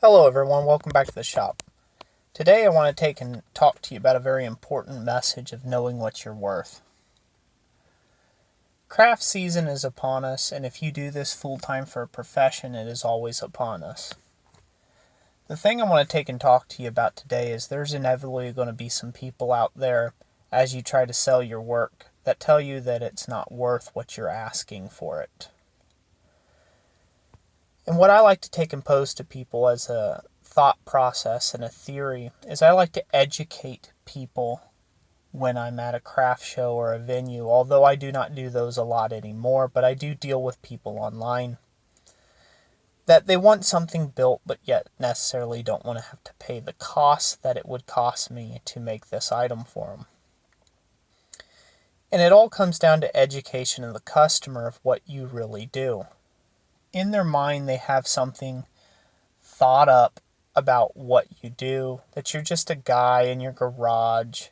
Hello everyone, welcome back to the shop. Today I want to take and talk to you about a very important message of knowing what you're worth. Craft season is upon us, and if you do this full-time for a profession, it is always upon us. The thing I want to take and talk to you about today is there's inevitably going to be some people out there as you try to sell your work that tell you that it's not worth what you're asking for it. And what I like to take and pose to people as a thought process and a theory is I like to educate people when I'm at a craft show or a venue, although I do not do those a lot anymore, but I do deal with people online that they want something built but yet necessarily don't want to have to pay the cost that it would cost me to make this item for them. And it all comes down to education of the customer of what you really do. In their mind, they have something thought up about what you do, that you're just a guy in your garage.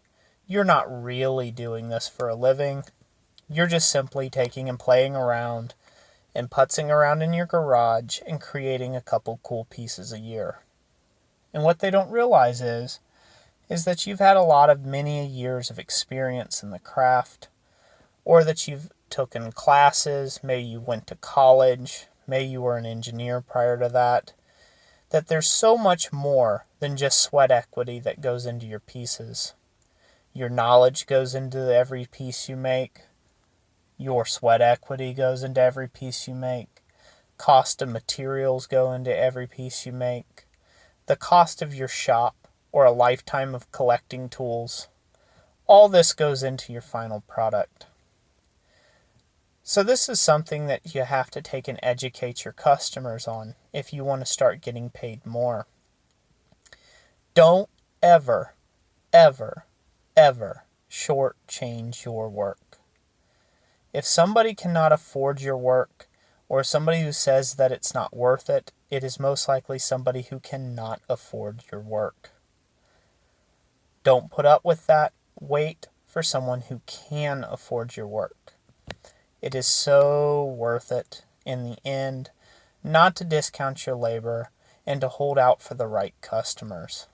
You're not really doing this for a living. You're just simply taking and playing around and putzing around in your garage and creating a couple cool pieces a year. And what they don't realize is that you've had a lot of many years of experience in the craft, or that you've taken classes, maybe you went to college, maybe you were an engineer prior to that there's so much more than just sweat equity that goes into your pieces. Your knowledge goes into every piece you make. Your sweat equity goes into every piece you make. Cost of materials go into every piece you make. The cost of your shop or a lifetime of collecting tools. All this goes into your final product. So this is something that you have to take and educate your customers on if you want to start getting paid more. Don't ever, ever, ever shortchange your work. If somebody cannot afford your work, or somebody who says that it's not worth it, it is most likely somebody who cannot afford your work. Don't put up with that. Wait for someone who can afford your work. It is so worth it in the end not to discount your labor and to hold out for the right customers.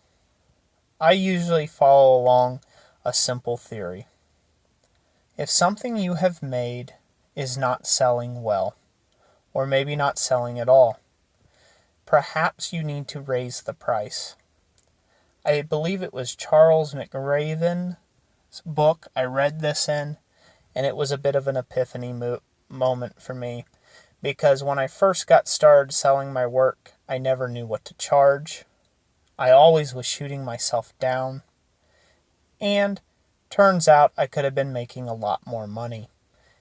I usually follow along a simple theory. If something you have made is not selling well, or maybe not selling at all, perhaps you need to raise the price. I believe it was Charles McRaven's book I read this in, and it was a bit of an epiphany moment for me, because when I first got started selling my work, I never knew what to charge. I always was shooting myself down, and turns out I could have been making a lot more money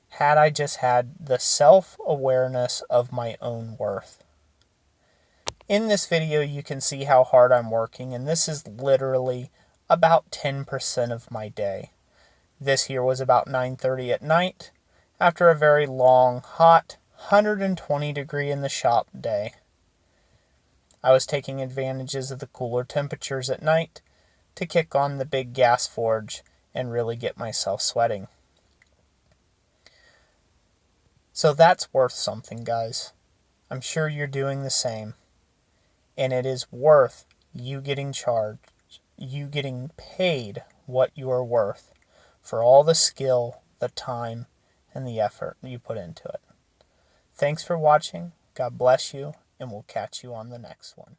had I just had the self-awareness of my own worth. In this video, you can see how hard I'm working, and this is literally about 10% of my day. This here was about 9:30 at night, after a very long, hot, 120 degree in the shop day. I was taking advantages of the cooler temperatures at night to kick on the big gas forge and really get myself sweating. So that's worth something, guys. I'm sure you're doing the same. And it is worth you getting charged, you getting paid what you are worth for all the skill, the time, and the effort you put into it. Thanks for watching. God bless you, and we'll catch you on the next one.